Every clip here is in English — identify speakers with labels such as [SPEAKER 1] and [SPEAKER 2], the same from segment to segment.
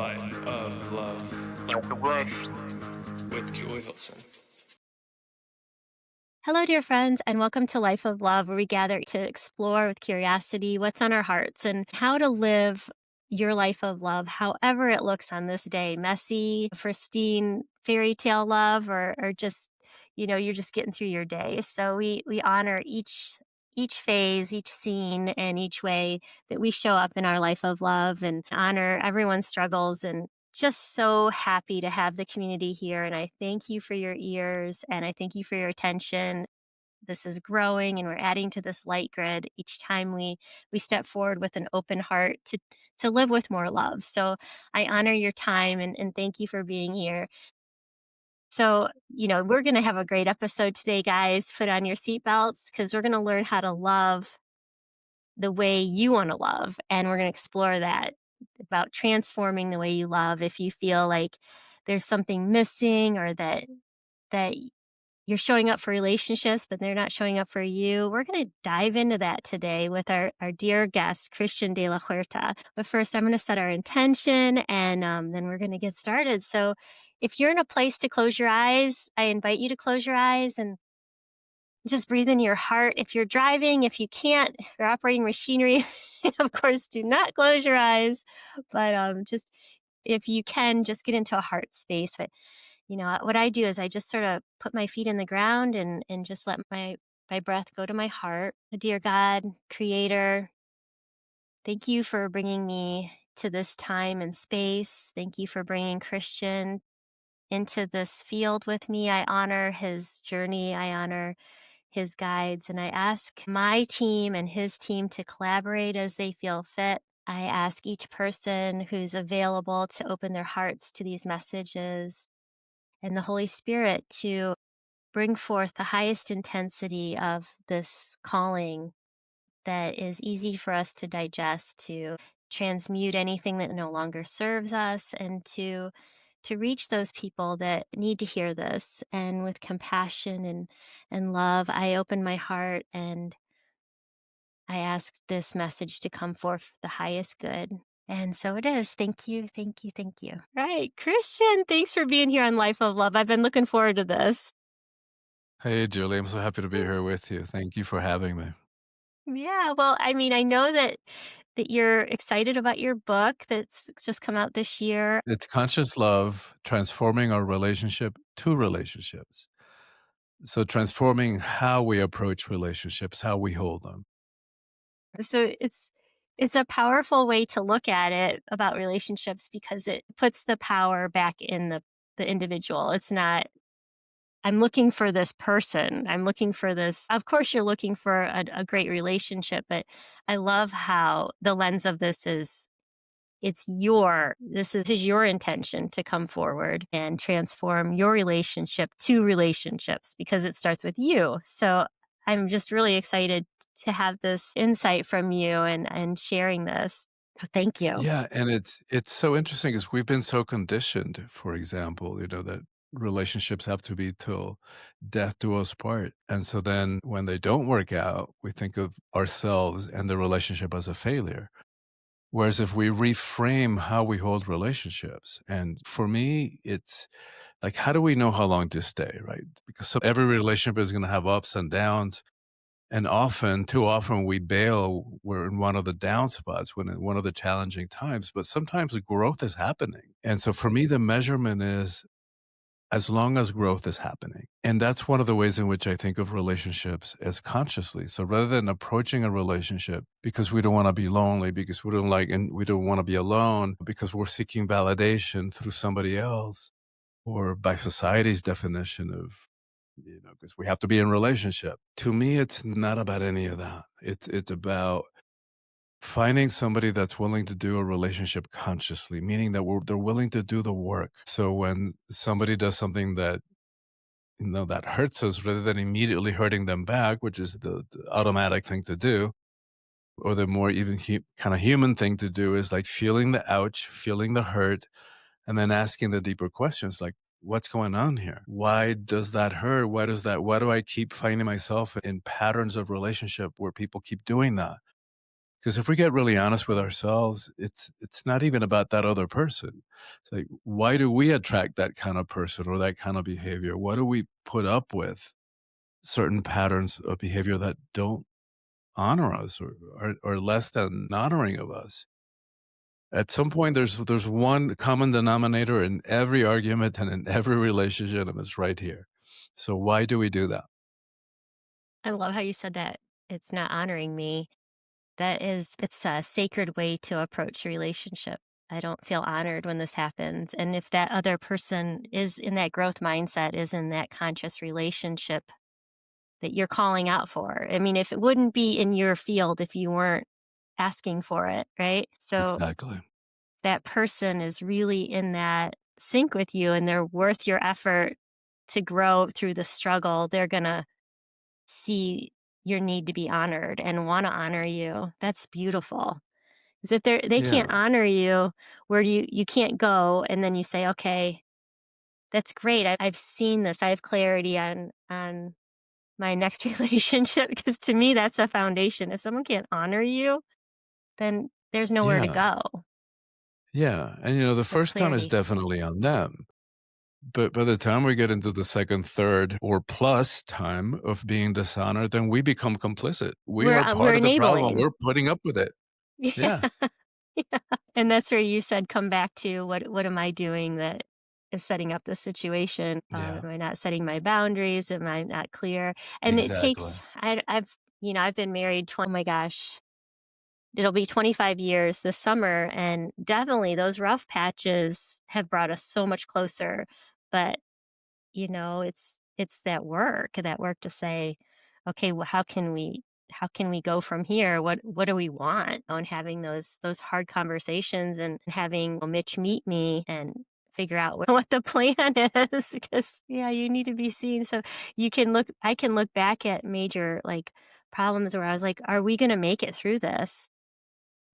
[SPEAKER 1] Life of Love
[SPEAKER 2] Like the love.
[SPEAKER 1] with Joy Hilsen.
[SPEAKER 3] Hello, dear friends, and welcome to Life of Love, where we gather to explore with curiosity what's on our hearts and how to live your life of love, however it looks on this day. Messy, pristine, fairy tale love, or just, you're just getting through your day. So we honor each phase, each scene, and each way that we show up in our life of love and honor everyone's struggles, and just so happy to have the community here. And I thank you for your ears and I thank you for your attention. This is growing and we're adding to this light grid each time we step forward with an open heart to live with more love. So I honor your time and thank you for being here. So, we're going to have a great episode today, guys. Put on your seatbelts because we're going to learn how to love the way you want to love. And we're going to explore that about transforming the way you love. If you feel like there's something missing or that you're showing up for relationships, but they're not showing up for you. We're going to dive into that today with our dear guest, Christian de la Huerta. But first, I'm going to set our intention and then we're going to get started. So if you're in a place to close your eyes, I invite you to close your eyes and just breathe in your heart. If you're driving, if you can't, if you're operating machinery, of course, do not close your eyes. But just if you can, just get into a heart space. But what I do is I just sort of put my feet in the ground and just let my breath go to my heart. Dear God, Creator, thank you for bringing me to this time and space. Thank you for bringing Christian into this field with me. I honor his journey. I honor his guides. And I ask my team and his team to collaborate as they feel fit. I ask each person who's available to open their hearts to these messages and the Holy Spirit to bring forth the highest intensity of this calling that is easy for us to digest, to transmute anything that no longer serves us, and to reach those people that need to hear this. And with compassion and love, I open my heart and I ask this message to come forth for the highest good. And so it is. Thank you, thank you, thank you. Right. Christian, thanks for being here on Life of Love. I've been looking forward to this.
[SPEAKER 4] Hey, Julie, I'm so happy to be here with you. Thank you for having me.
[SPEAKER 3] Yeah, well, I mean, I know that you're excited about your book that's just come out this year.
[SPEAKER 4] It's conscious love, transforming our relationship to relationships. So, transforming how we approach relationships, how we hold them.
[SPEAKER 3] So it's a powerful way to look at it about relationships because it puts the power back in the individual. It's not I'm looking for this person. I'm looking for this. Of course, you're looking for a great relationship, but I love how the lens of this is this is your intention to come forward and transform your relationship to relationships because it starts with you. So I'm just really excited to have this insight from you and sharing this. So thank you.
[SPEAKER 4] Yeah, and it's so interesting because we've been so conditioned, for example, that relationships have to be till death do us part. And so then when they don't work out, we think of ourselves and the relationship as a failure. Whereas if we reframe how we hold relationships, and for me, it's like, how do we know how long to stay, right? Because every relationship is going to have ups and downs. And too often, we bail. We're in one of the down spots, when in one of the challenging times, but sometimes growth is happening. And so for me, the measurement is as long as growth is happening. And that's one of the ways in which I think of relationships as consciously. So rather than approaching a relationship because we don't want to be lonely, because and we don't want to be alone, because we're seeking validation through somebody else, or by society's definition of, because we have to be in relationship. To me, it's not about any of that. It's about finding somebody that's willing to do a relationship consciously, meaning that they're willing to do the work. So when somebody does something that that hurts us, rather than immediately hurting them back, which is the automatic thing to do, or the more even kind of human thing to do, is like feeling the ouch, feeling the hurt, and then asking the deeper questions like, what's going on here? Why does that hurt? Why do I keep finding myself in patterns of relationship where people keep doing that? Because if we get really honest with ourselves, it's not even about that other person. It's like, why do we attract that kind of person or that kind of behavior? What do we put up with certain patterns of behavior that don't honor us or are less than honoring of us? At some point, there's one common denominator in every argument and in every relationship, and it's right here. So why do we do that?
[SPEAKER 3] I love how you said that it's not honoring me. It's a sacred way to approach a relationship. I don't feel honored when this happens. And if that other person is in that growth mindset, is in that conscious relationship that you're calling out for. I mean, if it wouldn't be in your field if you weren't asking for it, right? So
[SPEAKER 4] Exactly.
[SPEAKER 3] that person is really in that sync with you and they're worth your effort to grow through the struggle. They're going to see your need to be honored and want to honor you. That's beautiful. Because if they
[SPEAKER 4] Yeah.
[SPEAKER 3] can't honor you, where do you can't go, and then you say, okay, that's great. I've seen this. I have clarity on my next relationship. Because to me, that's a foundation. If someone can't honor you, then there's nowhere to
[SPEAKER 4] Yeah.
[SPEAKER 3] go.
[SPEAKER 4] Yeah. And, the
[SPEAKER 3] That's
[SPEAKER 4] first time is
[SPEAKER 3] clarity.
[SPEAKER 4] definitely on them. But by the time we get into the second, third, or plus time of being dishonored, then we become complicit. We are
[SPEAKER 3] We're
[SPEAKER 4] part of the problem.
[SPEAKER 3] enabling.
[SPEAKER 4] We're putting up with it. Yeah.
[SPEAKER 3] Yeah. Yeah. And that's where you said, come back to what am I doing that is setting up this situation?
[SPEAKER 4] Yeah.
[SPEAKER 3] Am I not setting my boundaries? Am I not clear? And it
[SPEAKER 4] Exactly.
[SPEAKER 3] takes, I've been married, oh my gosh, it'll be 25 years this summer. And definitely those rough patches have brought us so much closer. But it's that work to say, okay, well, how can we go from here? What do we want? And having those hard conversations and having Mitch meet me and figure out what the plan is. Because yeah, you need to be seen. So I can look back at major like problems where I was like, are we going to make it through this?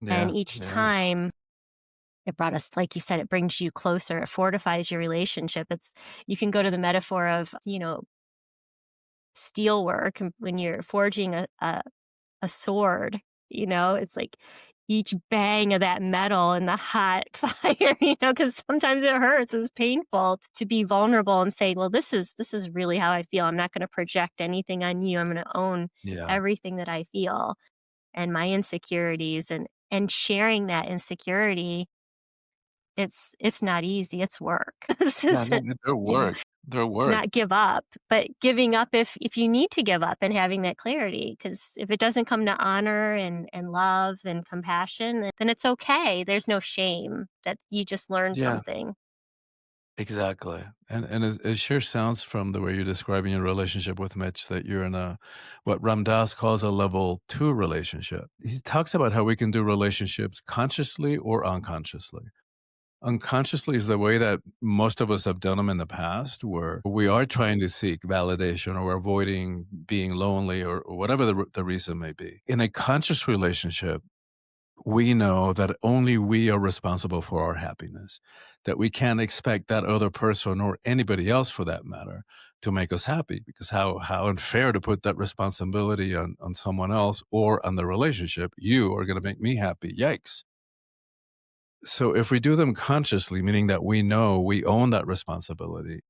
[SPEAKER 3] And
[SPEAKER 4] Yeah.
[SPEAKER 3] each
[SPEAKER 4] Yeah.
[SPEAKER 3] time it brought us, like you said, it brings you closer. It fortifies your relationship. You can go to the metaphor of, steel work and when you're forging a sword, it's like each bang of that metal and the hot fire, because sometimes it hurts. It's painful to be vulnerable and say, well, this is really how I feel. I'm not going to project anything on you. I'm going to own
[SPEAKER 4] Yeah.
[SPEAKER 3] everything that I feel and my insecurities and sharing that insecurity. It's not easy. It's work. This
[SPEAKER 4] Yeah.
[SPEAKER 3] isn't,
[SPEAKER 4] They're
[SPEAKER 3] yeah.
[SPEAKER 4] work. They're work.
[SPEAKER 3] Not give up, but giving up if you need to give up and having that clarity. Because if it doesn't come to honor and love and compassion, then it's okay. There's no shame that you just learned
[SPEAKER 4] Yeah.
[SPEAKER 3] something.
[SPEAKER 4] Exactly. And it sure sounds from the way you're describing your relationship with Mitch that you're in a what Ram Dass calls a level 2 relationship. He talks about how we can do relationships consciously or unconsciously. Unconsciously is the way that most of us have done them in the past, where we are trying to seek validation or we're avoiding being lonely or whatever the reason may be. In a conscious relationship, we know that only we are responsible for our happiness, that we can't expect that other person or anybody else for that matter to make us happy because how unfair to put that responsibility on someone else or on the relationship. You are going to make me happy. Yikes. So if we do them consciously, meaning that we know we own that responsibility,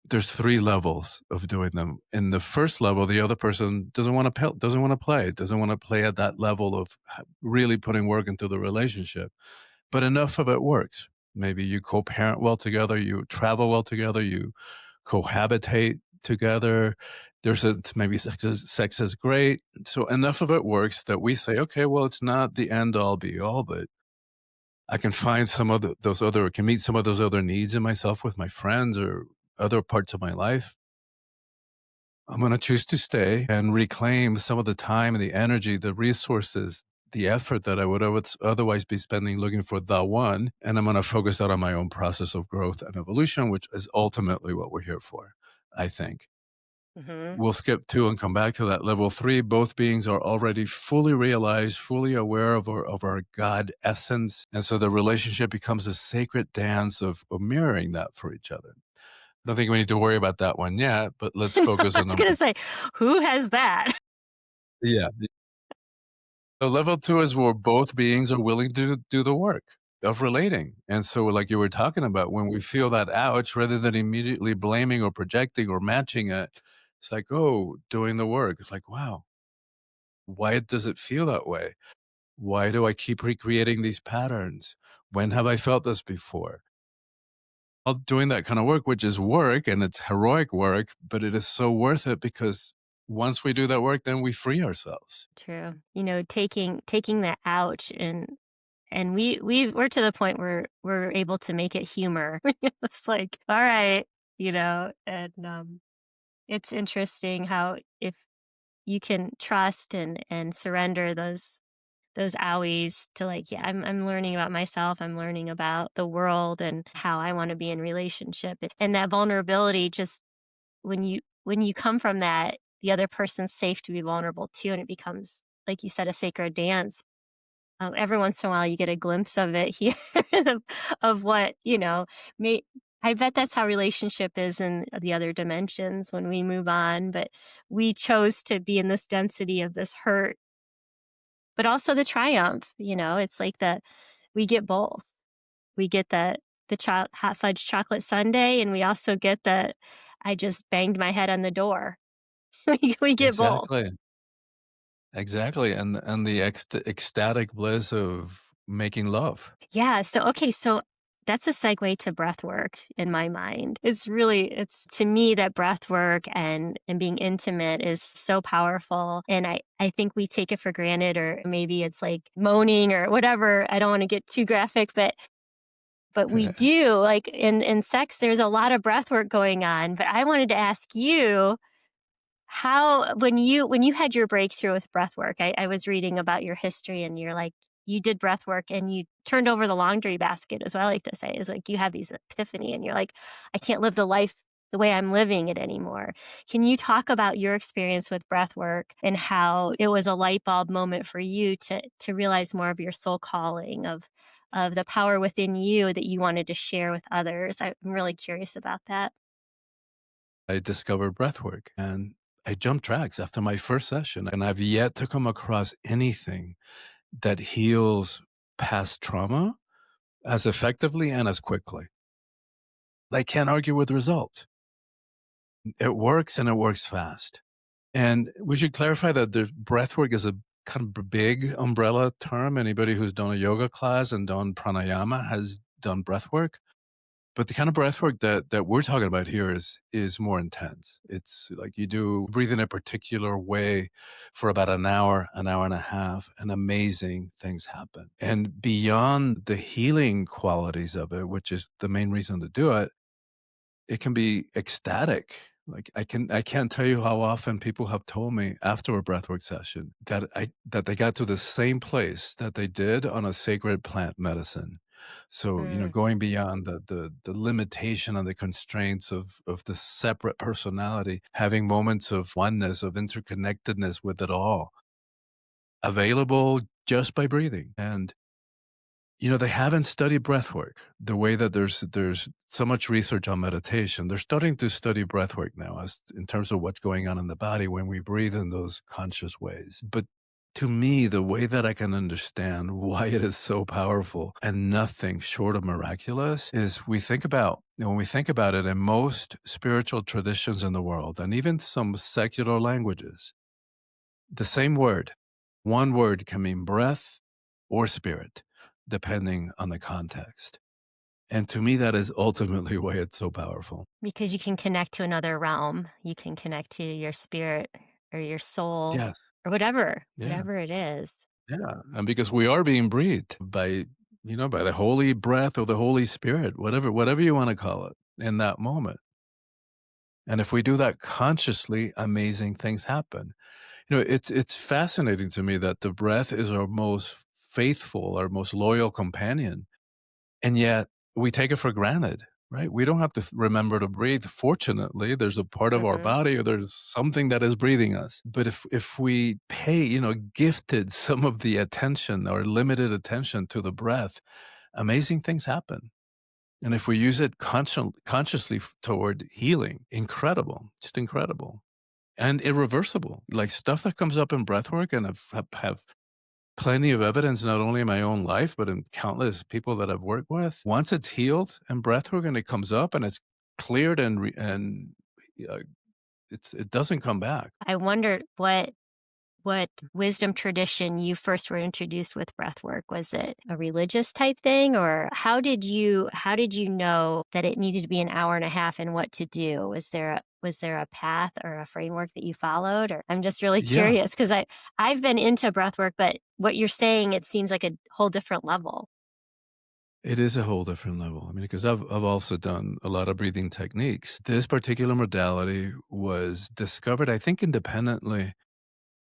[SPEAKER 4] there's three levels of doing them. In the first level, the other person doesn't want to doesn't want to play at that level of really putting work into the relationship. But enough of it works. Maybe you co-parent well together, you travel well together, you cohabitate together. Maybe sex is great. So enough of it works that we say, okay, well, it's not the end all be all, but I can find can meet some of those other needs in myself with my friends or other parts of my life. I'm going to choose to stay and reclaim some of the time and the energy, the resources, the effort that I would otherwise be spending looking for the one. And I'm going to focus that on my own process of growth and evolution, which is ultimately what we're here for, I think.
[SPEAKER 3] Hmm.
[SPEAKER 4] We'll skip two and come back to that. Level three, both beings are already fully realized, fully aware of our God essence. And so the relationship becomes a sacred dance of mirroring that for each other. I don't think we need to worry about that one yet, but let's
[SPEAKER 3] I
[SPEAKER 4] focus on
[SPEAKER 3] was going
[SPEAKER 4] number.
[SPEAKER 3] to say, who has that?
[SPEAKER 4] Yeah. So level 2 is where both beings are willing to do the work of relating. And so like you were talking about, when we feel that ouch, rather than immediately blaming or projecting or matching it, it's like, oh, doing the work. It's like, wow, why does it feel that way? Why do I keep recreating these patterns? When have I felt this before? All doing that kind of work, which is work and it's heroic work, but it is so worth it because once we do that work, then we free ourselves.
[SPEAKER 3] True. Taking that ouch and we're to the point where we're able to make it humor. It's like, all right, and it's interesting how if you can trust and surrender those owies to like, yeah, I'm learning about myself, I'm learning about the world and how I want to be in relationship. And that vulnerability just when you come from that, the other person's safe to be vulnerable too, and it becomes, like you said, a sacred dance. Every once in a while, you get a glimpse of it here of what May I bet that's how relationship is in the other dimensions when we move on. But we chose to be in this density of this hurt, but also the triumph. It's like we get both. We get the hot fudge chocolate sundae, and we also get the I just banged my head on the door. We get both.
[SPEAKER 4] Exactly. Exactly. And the ecstatic bliss of making love.
[SPEAKER 3] Yeah. So that's a segue to breath work in my mind. It's to me that breath work and being intimate is so powerful. And I think we take it for granted, or maybe it's like moaning or whatever. I don't want to get too graphic, but we do like in sex, there's a lot of breath work going on. But I wanted to ask you, how when you had your breakthrough with breath work, I was reading about your history and you're like you did breath work and you turned over the laundry basket, is what I like to say, is like you have these epiphany and you're like, I can't live the life the way I'm living it anymore. Can you talk about your experience with breath work and how it was a light bulb moment for you to realize more of your soul calling of the power within you that you wanted to share with others? I'm really curious about that.
[SPEAKER 4] I discovered breathwork and I jumped tracks after my first session. And I've yet to come across anything that heals past trauma as effectively and as quickly. I can't argue with the result. It works and it works fast. And we should clarify that the breathwork is a kind of big umbrella term. Anybody who's done a yoga class and done pranayama has done breathwork. But the kind of breathwork that we're talking about here is more intense. It's like you do breathe in a particular way for about an hour and a half, and amazing things happen. And beyond the healing qualities of it, which is the main reason to do it, it can be ecstatic. Like I can't tell you how often people have told me after a breathwork session that they got to the same place that they did on a sacred plant medicine. So,
[SPEAKER 3] Mm.
[SPEAKER 4] going beyond the limitation and the constraints of the separate personality, having moments of oneness, of interconnectedness with it all, available just by breathing. And they haven't studied breath work the way that there's so much research on meditation. They're starting to study breath work now as in terms of what's going on in the body when we breathe in those conscious ways. But to me, the way that I can understand why it is so powerful and nothing short of miraculous is when we think about it in most spiritual traditions in the world and even some secular languages, the same word, one word can mean breath or spirit, depending on the context. And to me, that is ultimately why it's so powerful.
[SPEAKER 3] Because you can connect to another realm. You can connect to your spirit or your soul
[SPEAKER 4] Yes.
[SPEAKER 3] or whatever,
[SPEAKER 4] Yeah.
[SPEAKER 3] whatever it is.
[SPEAKER 4] Yeah. And because we are being breathed by the holy breath or the Holy Spirit, whatever you want to call it in that moment. And if we do that consciously, amazing things happen. It's fascinating to me that the breath is our most faithful, our most loyal companion. And yet we take it for granted, right? We don't have to remember to breathe. Fortunately, there's a part of our
[SPEAKER 3] Mhm.
[SPEAKER 4] body or there's something that is breathing us. But if we pay, gifted some of the attention or limited attention to the breath, amazing things happen. And if we use it consciously toward healing, incredible, just incredible and irreversible. Like stuff that comes up in breath work and have plenty of evidence, not only in my own life, but in countless people that I've worked with. Once it's healed in breathwork and it comes up and it's cleared and uh, it doesn't come back.
[SPEAKER 3] I wondered what wisdom tradition you first were introduced with breath work. Was it a religious type thing, or how did you know that it needed to be an hour and a half and what to do? Was there a path or a framework that you followed? Or I'm just really
[SPEAKER 4] Yeah,
[SPEAKER 3] curious because I've been into breath work, but what you're saying, it seems like a whole different level.
[SPEAKER 4] it is a whole different level. I mean, because I've also done a lot of breathing techniques. This particular modality was discovered, I think, independently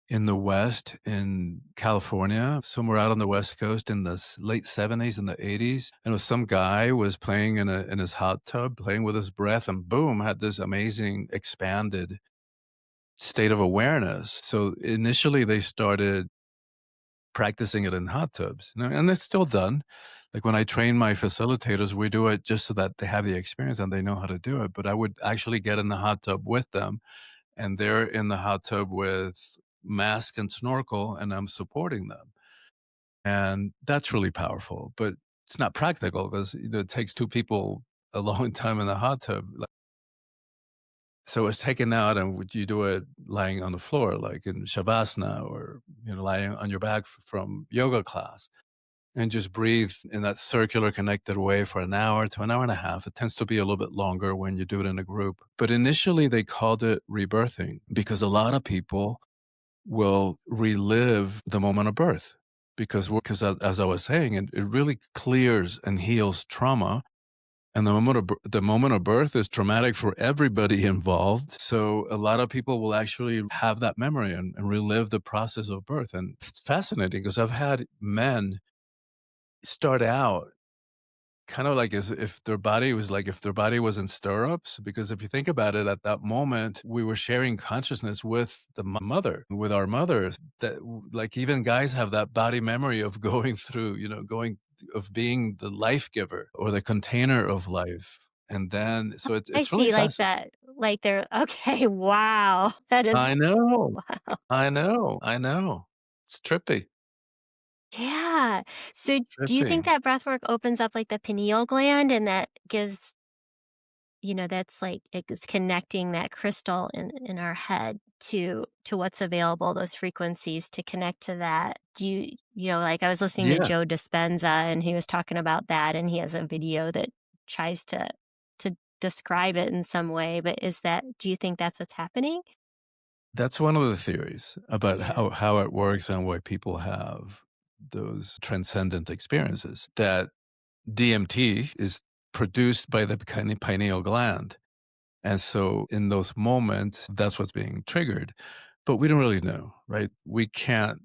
[SPEAKER 4] in the West, in California, somewhere out on the West Coast in the late 70s and the 80s. And it was some guy was playing in his hot tub, playing with his breath, and boom, had this amazing expanded state of awareness. So initially, they started practicing it in hot tubs, and it's still done. Like when I train my facilitators, we do it just so that they have the experience and they know how to do it. But I would actually get in the hot tub with them, and they're in the hot tub with mask and snorkel, and I'm supporting them. And that's really powerful, but it's not practical because it takes two people a long time in the hot tub. So it's taken out, and would you do it lying on the floor, like in shavasana, or lying on your back from yoga class, and just breathe in that circular connected way for an hour to an hour and a half. It tends to be a little bit longer when you do it in a group. But initially, they called it rebirthing because a lot of people will relive the moment of birth because as I was saying, it really clears and heals trauma. And the moment of birth is traumatic for everybody involved. So a lot of people will actually have that memory and relive the process of birth. And it's fascinating because I've had men start out kind of like as if their body was in stirrups, because if you think about it, at that moment, we were sharing consciousness with the mother, with our mothers, like even guys have that body memory of going through, of being the life giver or the container of life. And then, so
[SPEAKER 3] I
[SPEAKER 4] it's really
[SPEAKER 3] see, like
[SPEAKER 4] fascinating.
[SPEAKER 3] that, like they're okay. Wow, that
[SPEAKER 4] I
[SPEAKER 3] is
[SPEAKER 4] know.
[SPEAKER 3] wow.
[SPEAKER 4] I know. It's trippy.
[SPEAKER 3] Yeah. So do you think
[SPEAKER 4] Trippy.
[SPEAKER 3] that breath work opens up like the pineal gland and that gives, that's like it's connecting that crystal in our head to what's available, those frequencies to connect to that. Like I was listening to
[SPEAKER 4] Yeah.
[SPEAKER 3] Joe Dispenza and he was talking about that and he has a video that tries to describe it in some way, but do you think that's what's happening?
[SPEAKER 4] That's one of the theories about
[SPEAKER 3] Yeah.
[SPEAKER 4] how it works and why people have those transcendent experiences. That DMT is produced by the pineal gland. And so in those moments, that's what's being triggered. But we don't really know, right? We can't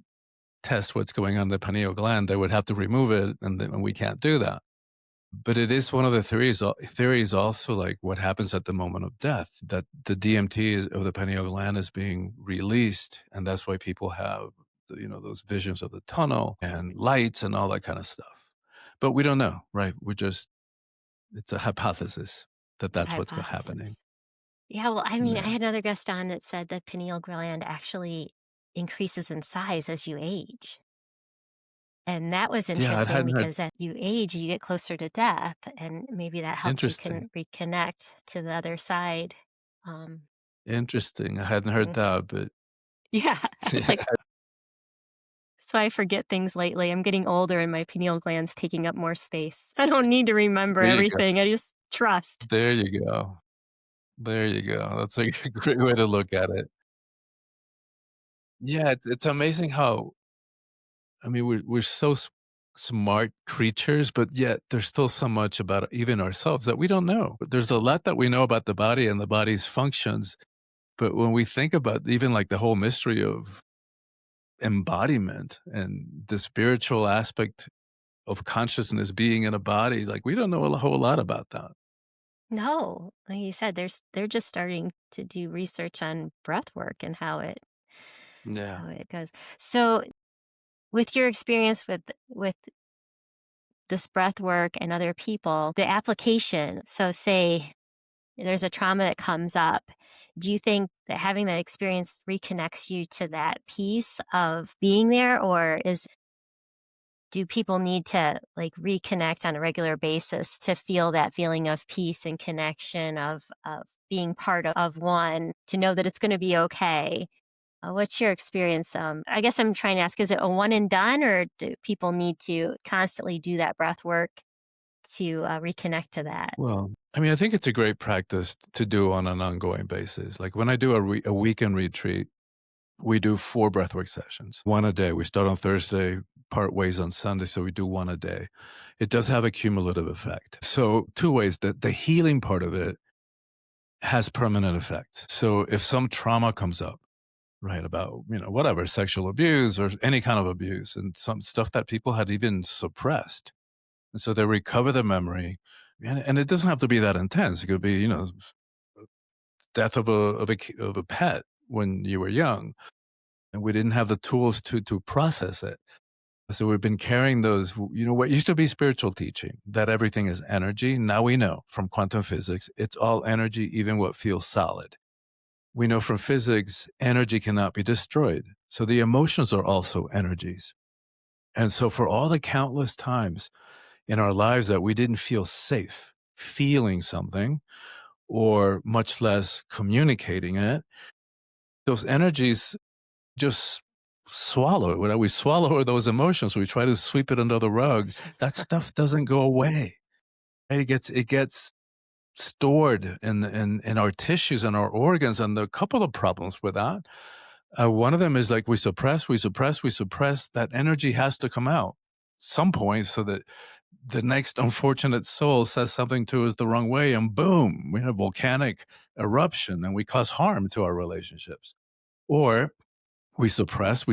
[SPEAKER 4] test what's going on in the pineal gland. They would have to remove it, and we can't do that. But it is one of the theories also, like what happens at the moment of death, that the DMT of the pineal gland is being released, and that's why people have those visions of the tunnel and lights and all that kind of stuff. But we don't know, right? It's a hypothesis that
[SPEAKER 3] It's a
[SPEAKER 4] that's what's happening.
[SPEAKER 3] hypothesis. Yeah, well, I mean, I
[SPEAKER 4] Yeah,
[SPEAKER 3] had another guest on that said the pineal gland actually increases in size as you age. And that was
[SPEAKER 4] yeah, I
[SPEAKER 3] interesting
[SPEAKER 4] hadn't heard.
[SPEAKER 3] because as you age, you get closer to death, and maybe that helps you
[SPEAKER 4] Interesting,
[SPEAKER 3] can reconnect to the other side. Um,
[SPEAKER 4] interesting. I hadn't heard
[SPEAKER 3] and
[SPEAKER 4] that, but
[SPEAKER 3] yeah, I was
[SPEAKER 4] yeah,
[SPEAKER 3] like, that's why I forget things lately. I'm getting older, and my pineal gland's taking up more space. I don't need to remember
[SPEAKER 4] there you go.
[SPEAKER 3] everything. I just trust.
[SPEAKER 4] There you go. There you go. That's a great way to look at it. Yeah, it's amazing how, I mean, we're so smart creatures, but yet there's still so much about even ourselves that we don't know. But there's a lot that we know about the body and the body's functions. But when we think about even like the whole mystery of embodiment and the spiritual aspect of consciousness being in a body, like we don't know a whole lot about that.
[SPEAKER 3] No, like you said, they're just starting to do research on breath work and
[SPEAKER 4] Yeah.
[SPEAKER 3] how it goes. So, with your experience with this breath work and other people, the application, so say there's a trauma that comes up, do you think that having that experience reconnects you to that piece of being there, or is do people need to like reconnect on a regular basis to feel that feeling of peace and connection of being part of one, to know that it's going to be okay? What's your experience? I guess I'm trying to ask, is it a one and done, or do people need to constantly do that breath work to reconnect to that?
[SPEAKER 4] Well, I mean, I think it's a great practice to do on an ongoing basis. Like when I do a weekend retreat, we do 4 breathwork sessions, 1 a day. We start on Thursday, part ways on Sunday, so we do 1 a day. It does have a cumulative effect. So 2 ways. The healing part of it has permanent effect. So if some trauma comes up, right, about, whatever, sexual abuse or any kind of abuse and some stuff that people had even suppressed. And so they recover the memory, and it doesn't have to be that intense. It could be, death of a pet when you were young, and we didn't have the tools to process it. So we've been carrying those, what used to be spiritual teaching, that everything is energy. Now we know from quantum physics, it's all energy, even what feels solid. We know from physics, energy cannot be destroyed. So the emotions are also energies. And so for all the countless times in our lives that we didn't feel safe feeling something, or much less communicating it, those energies just swallow it. When we swallow those emotions, we try to sweep it under the rug. That stuff doesn't go away. And it gets stored in our tissues and our organs. And there are a couple of problems with that. One of them is like we suppress. That energy has to come out some point, so that the next unfortunate soul says something to us the wrong way, and boom, we have volcanic eruption and we cause harm to our relationships. Or we suppress,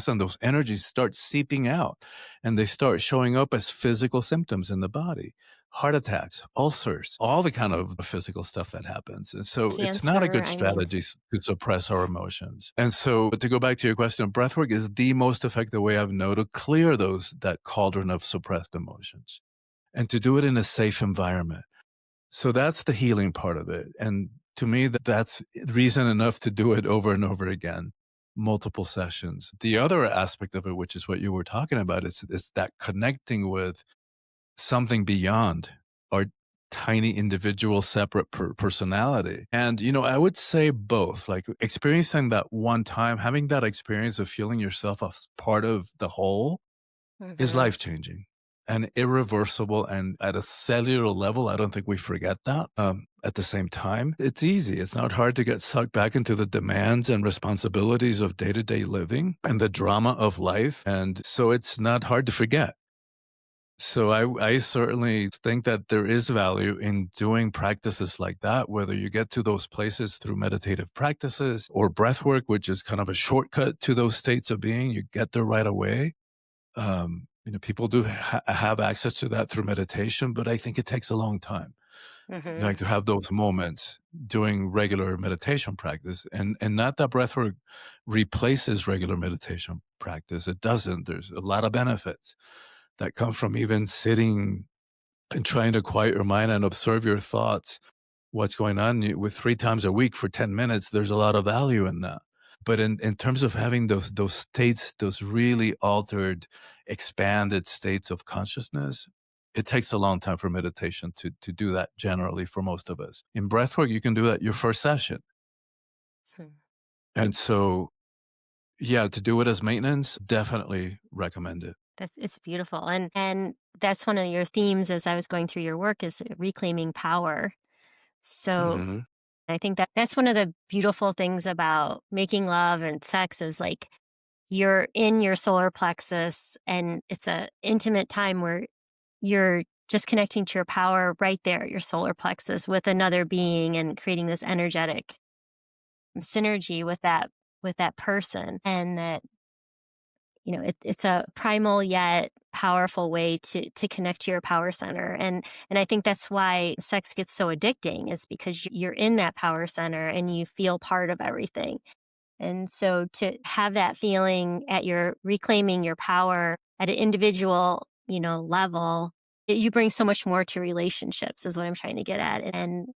[SPEAKER 4] and those energies start seeping out, and they start showing up as physical symptoms in the body. Heart attacks, ulcers, all the kind of physical stuff that happens. And so it's not a
[SPEAKER 3] Cancer,
[SPEAKER 4] good
[SPEAKER 3] I mean,
[SPEAKER 4] strategy to suppress our emotions. And so, but to go back to your question, breathwork is the most effective way I've known to clear that cauldron of suppressed emotions, and to do it in a safe environment. So that's the healing part of it. And to me, that's reason enough to do it over and over again, multiple sessions. The other aspect of it, which is what you were talking about, is that connecting with something beyond our tiny individual separate personality. And, I would say both, like experiencing that one time, having that experience of feeling yourself as part of the whole is
[SPEAKER 3] hmm
[SPEAKER 4] life changing and irreversible. And at a cellular level, I don't think we forget that. At the same time, it's easy. It's not hard to get sucked back into the demands and responsibilities of day to day living and the drama of life. And so it's not hard to forget. So I certainly think that there is value in doing practices like that, whether you get to those places through meditative practices or breath work, which is kind of a shortcut to those states of being. You get there right away. People do have access to that through meditation, but I think it takes a long time,
[SPEAKER 3] hmm
[SPEAKER 4] like to have those moments doing regular meditation practice. And not that breathwork replaces regular meditation practice. It doesn't. There's a lot of benefits that come from even sitting and trying to quiet your mind and observe your thoughts, what's going on with 3 times a week for 10 minutes. There's a lot of value in that. But in terms of having those states, those really altered, expanded states of consciousness, it takes a long time for meditation to do that generally for most of us. In breathwork, you can do that your first session. And so, yeah, to do it as maintenance, definitely recommend it.
[SPEAKER 3] That's it's beautiful, and that's one of your themes as I was going through your work, is reclaiming power. So
[SPEAKER 4] Hmm.
[SPEAKER 3] I think that that's one of the beautiful things about making love and sex, is like you're in your solar plexus, and it's a intimate time where you're just connecting to your power right there at your solar plexus with another being, and creating this energetic synergy with that person. And that, it's a primal yet powerful way to connect to your power center. And I think that's why sex gets so addicting, is because you're in that power center and you feel part of everything. And so to have that feeling at your reclaiming your power at an individual, level, you bring so much more to relationships, is what I'm trying to get at. And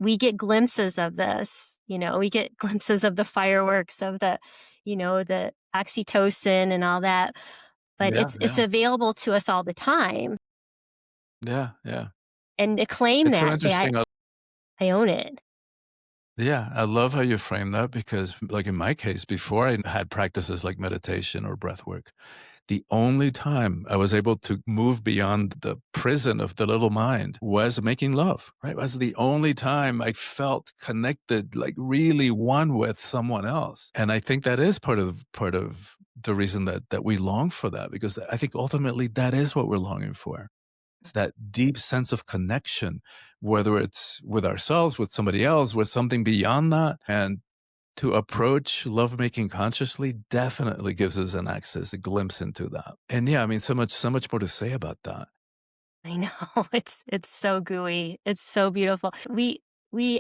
[SPEAKER 3] we get glimpses of this, we get glimpses of the fireworks of the oxytocin and all that. but
[SPEAKER 4] Yeah,
[SPEAKER 3] it's
[SPEAKER 4] yeah,
[SPEAKER 3] available to us all the time.
[SPEAKER 4] yeah, yeah.
[SPEAKER 3] And to claim
[SPEAKER 4] It's so
[SPEAKER 3] that, say,
[SPEAKER 4] interesting.
[SPEAKER 3] I own it.
[SPEAKER 4] Yeah, I love how you frame that because, like in my case, before I had practices like meditation or breath work, the only time I was able to move beyond the prison of the little mind was making love, right? Was the only time I felt connected, like really one with someone else. And I think that is part of the reason that we long for that, because I think ultimately that is what we're longing for. It's that deep sense of connection, whether it's with ourselves, with somebody else, with something beyond that. And to approach lovemaking consciously definitely gives us an access, a glimpse into that. And yeah, I mean, so much more to say about that.
[SPEAKER 3] I know. It's so gooey. It's so beautiful. We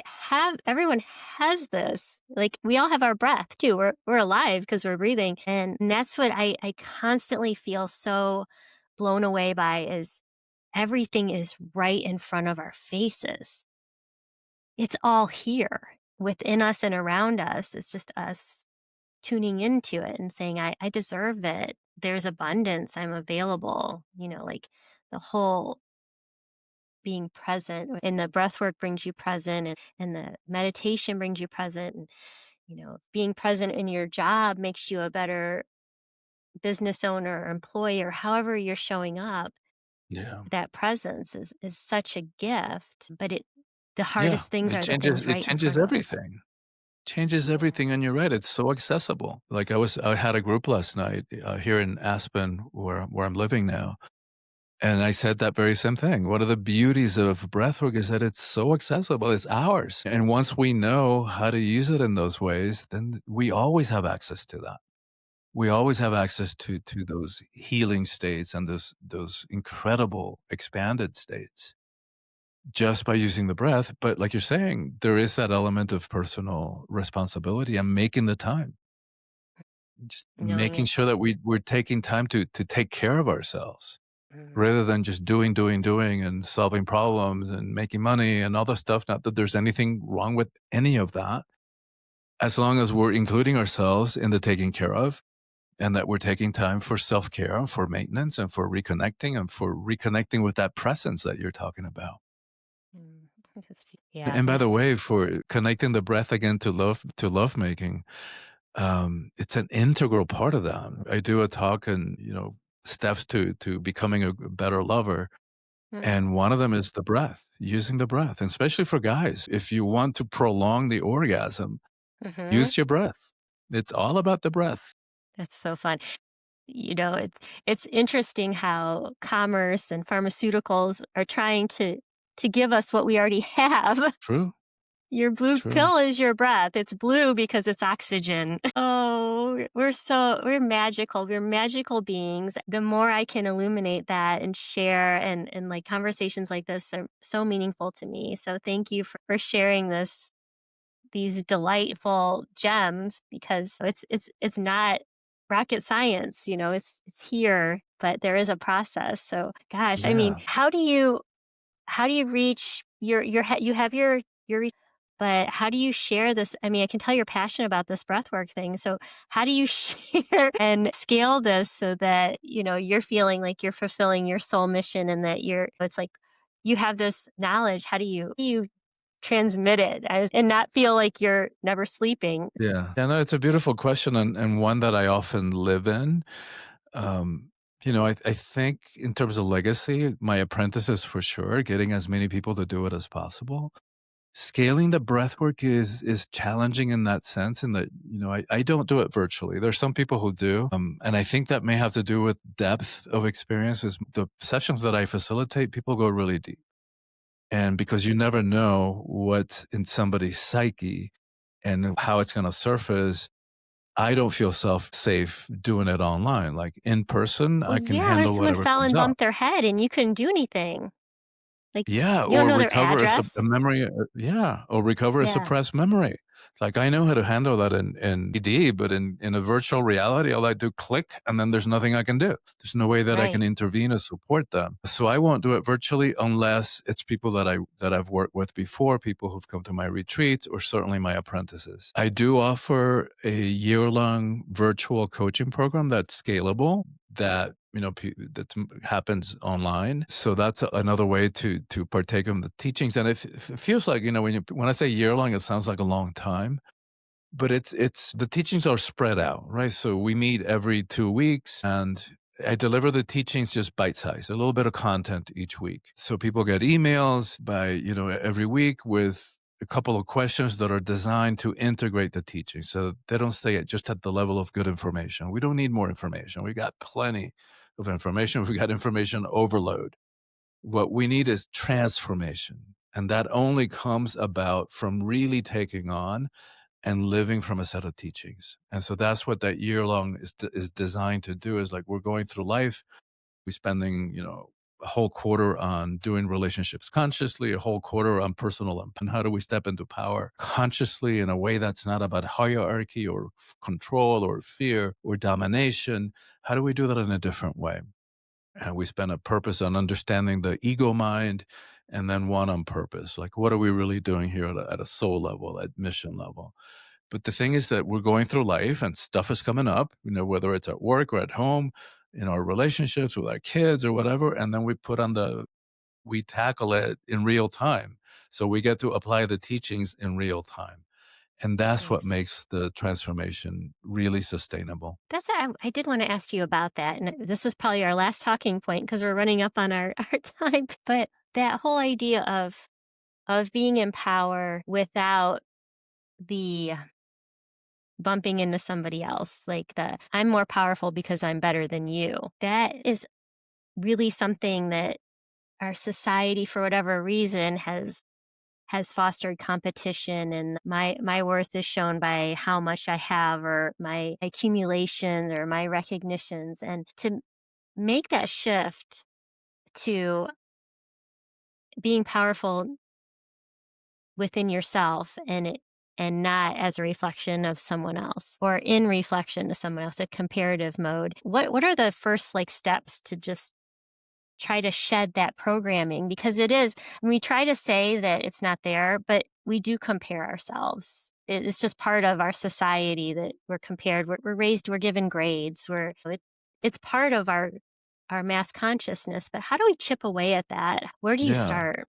[SPEAKER 3] have everyone has this. Like we all have our breath too. We're alive because we're breathing. And that's what I constantly feel so blown away by is everything is right in front of our faces. It's all here within us and around us. It's just us tuning into it and saying, I deserve it. There's abundance. I'm available. Like the whole being present and the breath work brings you present and the meditation brings you present. And, being present in your job makes you a better business owner or employee or however you're showing up.
[SPEAKER 4] Yeah.
[SPEAKER 3] That presence is such a gift, but the
[SPEAKER 4] Yeah.
[SPEAKER 3] hardest things
[SPEAKER 4] It
[SPEAKER 3] are the
[SPEAKER 4] changes
[SPEAKER 3] things
[SPEAKER 4] it
[SPEAKER 3] right in
[SPEAKER 4] changes
[SPEAKER 3] front of us.
[SPEAKER 4] everything. Changes
[SPEAKER 3] Yeah.
[SPEAKER 4] everything, and you're right, it's so accessible. Like I had a group last night here in Aspen where I'm living now. And I said that very same thing. One of the beauties of breathwork is that it's so accessible. It's ours. And once we know how to use it in those ways, then we always have access to that. We always have access to those healing states and those incredible expanded states just by using the breath. But like you're saying, there is that element of personal responsibility and making the time, just
[SPEAKER 3] Knowing
[SPEAKER 4] making sure
[SPEAKER 3] it's
[SPEAKER 4] that we're taking time to take care of ourselves
[SPEAKER 3] mm,
[SPEAKER 4] rather than just doing, doing, doing and solving problems and making money and other stuff. Not that there's anything wrong with any of that, as long as we're including ourselves in the taking care of and that we're taking time for self-care and for maintenance and for reconnecting and for reconnecting with that presence that you're talking about.
[SPEAKER 3] mm, yeah,
[SPEAKER 4] And by the
[SPEAKER 3] that's
[SPEAKER 4] way, for connecting the breath again to love making, it's an integral part of that. I do a talk and, steps to becoming a better lover.
[SPEAKER 3] mm,
[SPEAKER 4] And one of them is the breath, using the breath, and especially for guys. If you want to prolong the orgasm,
[SPEAKER 3] mhm.
[SPEAKER 4] use your breath. It's all about the breath.
[SPEAKER 3] That's so fun. It's interesting how commerce and pharmaceuticals are trying to give us what we already have.
[SPEAKER 4] True,
[SPEAKER 3] Your blue
[SPEAKER 4] true.
[SPEAKER 3] pill is your breath. It's blue because it's oxygen. Oh, we're magical. We're magical beings. The more I can illuminate that and share and like conversations like this are so meaningful to me. So thank you for sharing these delightful gems because it's not rocket science, it's here, but there is a process. So gosh, I mean,
[SPEAKER 4] Yeah.
[SPEAKER 3] how do you reach you have your but how do you share this? I mean, I can tell you're passionate about this breathwork thing. So how do you share and scale this so that, you're feeling like you're fulfilling your soul mission and that it's like you have this knowledge. How do you transmit it and not feel like you're never sleeping?
[SPEAKER 4] Yeah. Yeah, no, it's a beautiful question and one that I often live in. Um, I think in terms of legacy, my apprentices for sure, getting as many people to do it as possible. Scaling the breathwork is challenging in that sense, in that, I don't do it virtually. There's some people who do. And I think that may have to do with depth of experiences. The sessions that I facilitate, people go really deep. And because you never know what's in somebody's psyche and how it's going to surface, I don't feel safe doing it online. Like in person,
[SPEAKER 3] Well,
[SPEAKER 4] I can
[SPEAKER 3] yeah, what if
[SPEAKER 4] handle
[SPEAKER 3] someone
[SPEAKER 4] whatever
[SPEAKER 3] fell
[SPEAKER 4] comes
[SPEAKER 3] and
[SPEAKER 4] up.
[SPEAKER 3] bumped their head and you couldn't do anything? Like,
[SPEAKER 4] Yeah,
[SPEAKER 3] you don't
[SPEAKER 4] or
[SPEAKER 3] know their
[SPEAKER 4] recover a
[SPEAKER 3] address?
[SPEAKER 4] memory. Yeah, or recover a
[SPEAKER 3] Yeah.
[SPEAKER 4] suppressed memory. It's like, I know how to handle that in 3D, but in a virtual reality, all I do click, and then there's nothing I can do. There's no way that I
[SPEAKER 3] Right.
[SPEAKER 4] can intervene or support them. So I won't do it virtually unless it's people that I've worked with before, people who've come to my retreats, or certainly my apprentices. I do offer a year-long virtual coaching program that's scalable, that that happens online. So that's another way to partake in the teachings. And it feels like, when I say year long, it sounds like a long time, but it's the teachings are spread out, right? So we meet every 2 weeks, and I deliver the teachings just bite size, a little bit of content each week. So people get emails by, every week with a couple of questions that are designed to integrate the teaching. So they don't stay just at the level of good information. We don't need more information. We got plenty of information. We got information overload. What we need is transformation. And that only comes about from really taking on and living from a set of teachings. And so that's what that year long is designed to do, is like, we're going through life. We're spending, a whole quarter on doing relationships consciously, a whole quarter on personal and how do we step into power consciously in a way that's not about hierarchy or control or fear or domination. How do we do that in a different way? And we spend a purpose on understanding the ego mind, and then one on purpose. Like, what are we really doing here at a soul level, at mission level? But the thing is that we're going through life and stuff is coming up, whether it's at work or at home, in our relationships with our kids or whatever. And then we tackle it in real time. So we get to apply the teachings in real time. And that's what
[SPEAKER 3] Nice.
[SPEAKER 4] makes the transformation really sustainable.
[SPEAKER 3] That's I did want to ask you about that. And this is probably our last talking point because we're running up on our, our time. But that whole idea of being in power without the bumping into somebody else, like the I'm more powerful because I'm better than you. That is really something that our society, for whatever reason, has fostered competition, and my worth is shown by how much I have, or my accumulations, or my recognitions. And to make that shift to being powerful within yourself, and not as a reflection of someone else, or in reflection to someone else, a comparative mode. What are the first steps to just try to shed that programming? Because it is, and we try to say that it's not there, but we do compare ourselves. It's just part of our society that we're compared. We're raised, we're given grades. It's part of our mass consciousness. But how do we chip away at that? Where do you
[SPEAKER 4] Yeah.
[SPEAKER 3] start?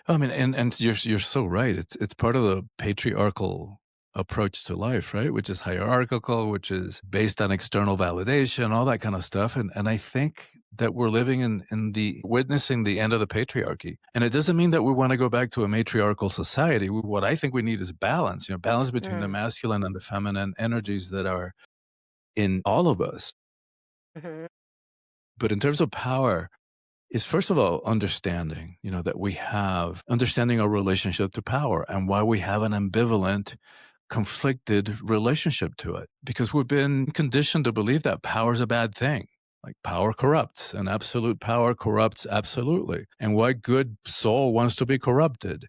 [SPEAKER 4] I mean, and you're so right. It's part of the patriarchal approach to life, right? Which is hierarchical, which is based on external validation, all that kind of stuff. And I think that we're living in the witnessing the end of the patriarchy. And it doesn't mean that we want to go back to a matriarchal society. What I think we need is balance, balance between the
[SPEAKER 3] Mm,
[SPEAKER 4] masculine and the feminine energies that are in all of us.
[SPEAKER 3] mhm,
[SPEAKER 4] But in terms of power, is first of all understanding, that we have understanding our relationship to power and why we have an ambivalent, conflicted relationship to it. Because we've been conditioned to believe that power is a bad thing. Like, power corrupts, and absolute power corrupts absolutely. And what good soul wants to be corrupted?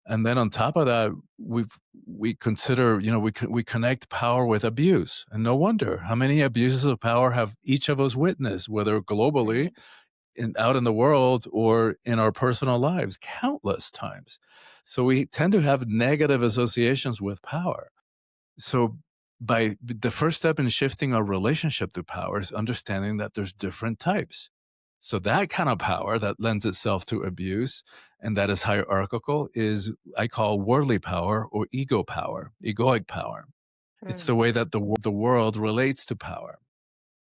[SPEAKER 4] And then on top of that, we consider, we connect power with abuse. And no wonder how many abuses of power have each of us witnessed, whether globally,
[SPEAKER 3] right.
[SPEAKER 4] out in the world, or in our personal lives, countless times. So we tend to have negative associations with power. So by the first step in shifting our relationship to power is understanding that there's different types. So that kind of power that lends itself to abuse and that is hierarchical is, I call, worldly power or ego power, egoic power. It's
[SPEAKER 3] Mm,
[SPEAKER 4] the way that the world relates to power.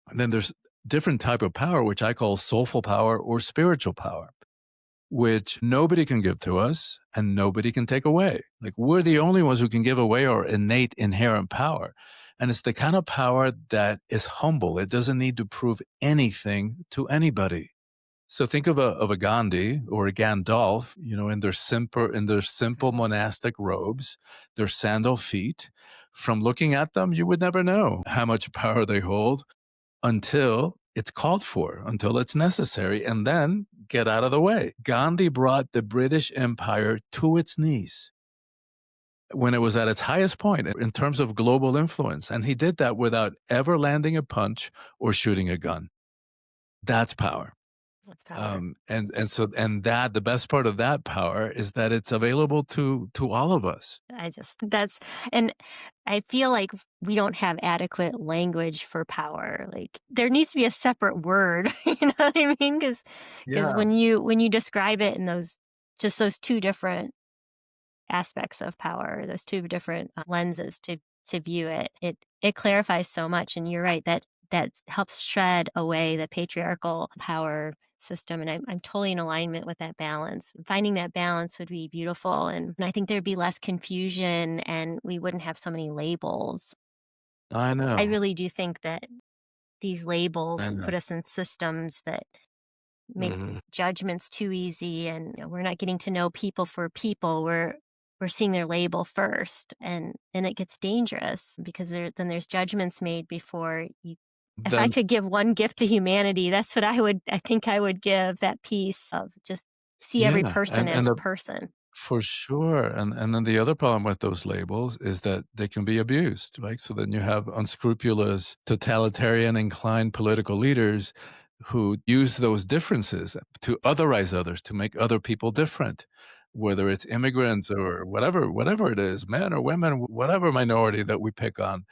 [SPEAKER 4] And then there's different type of power, which I call soulful power or spiritual power, which nobody can give to us and nobody can take away. Like, we're the only ones who can give away our innate inherent power. And it's the kind of power that is humble. It doesn't need to prove anything to anybody. So think of a Gandhi or a Gandalf, in their simple
[SPEAKER 3] mhm,
[SPEAKER 4] monastic robes, their sandal feet. From looking at them, you would never know how much power they hold until it's called for, until it's necessary, and then get out of the way. Gandhi brought the British Empire to its knees when it was at its highest point in terms of global influence. And he did that without ever landing a punch or shooting a gun. That's power.
[SPEAKER 3] That's power.
[SPEAKER 4] And that the best part of that power is that it's available to all of us.
[SPEAKER 3] And I feel like we don't have adequate language for power. Like there needs to be a separate word, you know what I mean? Because
[SPEAKER 4] Yeah.
[SPEAKER 3] when you describe it in those two different aspects of power, those two different lenses to view it, it clarifies so much. And you're right, that helps shred away the patriarchal power system. And I'm totally in alignment with that balance. Finding that balance would be beautiful. And I think there'd be less confusion and we wouldn't have so many labels.
[SPEAKER 4] I
[SPEAKER 3] I
[SPEAKER 4] know.
[SPEAKER 3] really do think that these
[SPEAKER 4] I
[SPEAKER 3] labels
[SPEAKER 4] know.
[SPEAKER 3] put us in systems that make
[SPEAKER 4] Mhm.
[SPEAKER 3] judgments too easy, and we're not getting to know people for people. We're seeing their label first, and it gets dangerous because then there's judgments made before you. If I
[SPEAKER 4] Then
[SPEAKER 3] could give one gift to humanity, that's what I think I would give, that piece of just see every
[SPEAKER 4] yeah,
[SPEAKER 3] person
[SPEAKER 4] and
[SPEAKER 3] as a
[SPEAKER 4] the
[SPEAKER 3] person.
[SPEAKER 4] for sure, and then the other problem with those labels is that they can be abused, right? So then you have unscrupulous, totalitarian inclined political leaders who use those differences to otherize others, to make other people different, whether it's immigrants or whatever it is, men or women, whatever minority that we pick on.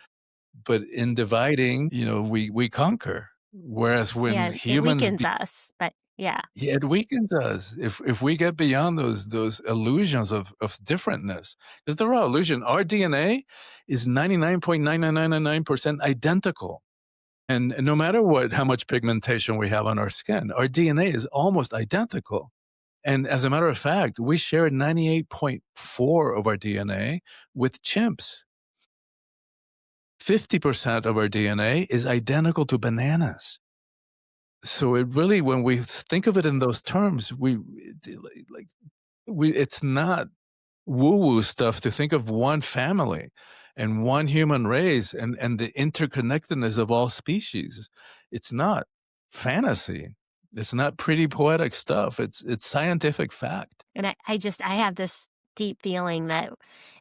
[SPEAKER 4] But in dividing, we conquer. Whereas when
[SPEAKER 3] Yeah, it
[SPEAKER 4] humans
[SPEAKER 3] weakens us, but yeah.
[SPEAKER 4] yeah, it weakens us if we get beyond those illusions of differentness, because they're all illusion. Our DNA is 99.99999% identical, and no matter how much pigmentation we have on our skin, our DNA is almost identical. And as a matter of fact, we share 98.4 of our DNA with chimps. 50% of our DNA is identical to bananas. So it really, when we think of it in those terms, like it's not woo-woo stuff to think of one family and one human race and the interconnectedness of all species. It's not fantasy. It's not pretty poetic stuff. It's scientific fact.
[SPEAKER 3] And I have this deep feeling that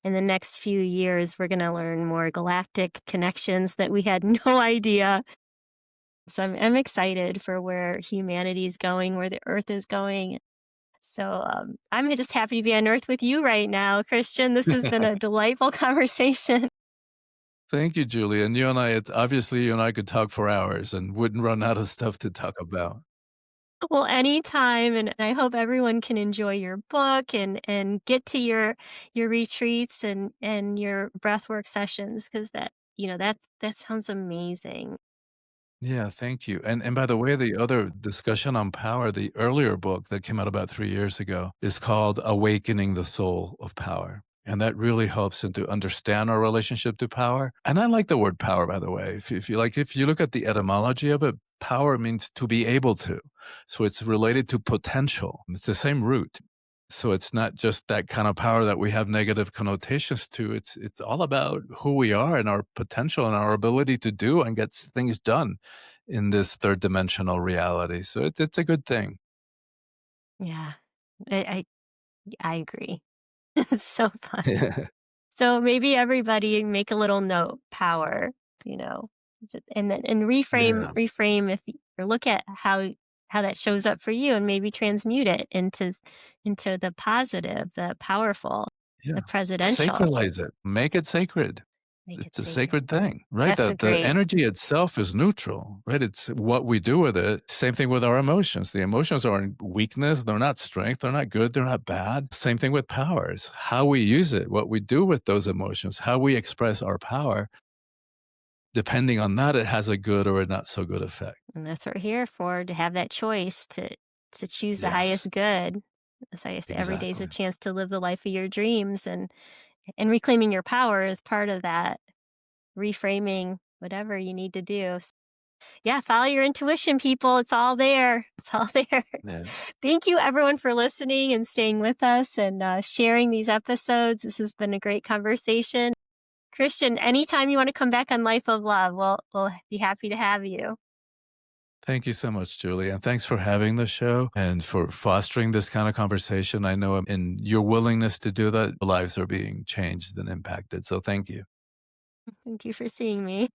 [SPEAKER 3] in the next few years, we're going to learn more galactic connections that we had no idea. So I'm excited for where humanity is going, where the earth is going. So I'm just happy to be on earth with you right now, Christian. This has been a delightful conversation.
[SPEAKER 4] Thank you, Julie. And it's obviously you and I could talk for hours and wouldn't run out of stuff to talk about.
[SPEAKER 3] Well, anytime, and I hope everyone can enjoy your book and get to your retreats and your breathwork sessions because that sounds amazing.
[SPEAKER 4] Yeah, thank you. And by the way, the other discussion on power, the earlier book that came out about 3 years ago is called Awakening the Soul of Power. And that really helps to understand our relationship to power. And I like the word power, by the way. If you look at the etymology of it, power means to be able to. So it's related to potential. It's the same root. So it's not just that kind of power that we have negative connotations to. It's all about who we are and our potential and our ability to do and get things done in this third dimensional reality. So it's a good thing.
[SPEAKER 3] Yeah, I I agree. It's so fun. So maybe everybody make a little note, power, you know, and
[SPEAKER 4] Yeah.
[SPEAKER 3] reframe if or look at how that shows up for you and maybe transmute it into the positive, the powerful, the
[SPEAKER 4] Yeah.
[SPEAKER 3] presidential.
[SPEAKER 4] Sacralize it. Make it sacred.
[SPEAKER 3] Make it
[SPEAKER 4] It's a
[SPEAKER 3] sacred.
[SPEAKER 4] sacred thing, right?
[SPEAKER 3] That's a
[SPEAKER 4] The
[SPEAKER 3] great.
[SPEAKER 4] energy itself is neutral, right? It's what we do with it. Same thing with our emotions. The emotions aren't weakness. They're not strength. They're not good. They're not bad. Same thing with powers. How we use it, what we do with those emotions, how we express our power, depending on that, it has a good or a not so good effect.
[SPEAKER 3] And that's what we're here for, to have that choice to choose the
[SPEAKER 4] Yes,
[SPEAKER 3] highest good. That's why I say every day is a
[SPEAKER 4] exactly.
[SPEAKER 3] chance to live the life of your dreams, and reclaiming your power is part of that. Reframing whatever you need to do. Yeah, follow your intuition, people. It's all there. It's all there.
[SPEAKER 4] Yeah.
[SPEAKER 3] Thank you, everyone, for listening and staying with us and sharing these episodes. This has been a great conversation. Christian, anytime you want to come back on Life of Love, we'll be happy to have you.
[SPEAKER 4] Thank you so much, Julie. And thanks for having the show and for fostering this kind of conversation. I know in your willingness to do that, lives are being changed and impacted. So thank you.
[SPEAKER 3] Thank you for seeing me.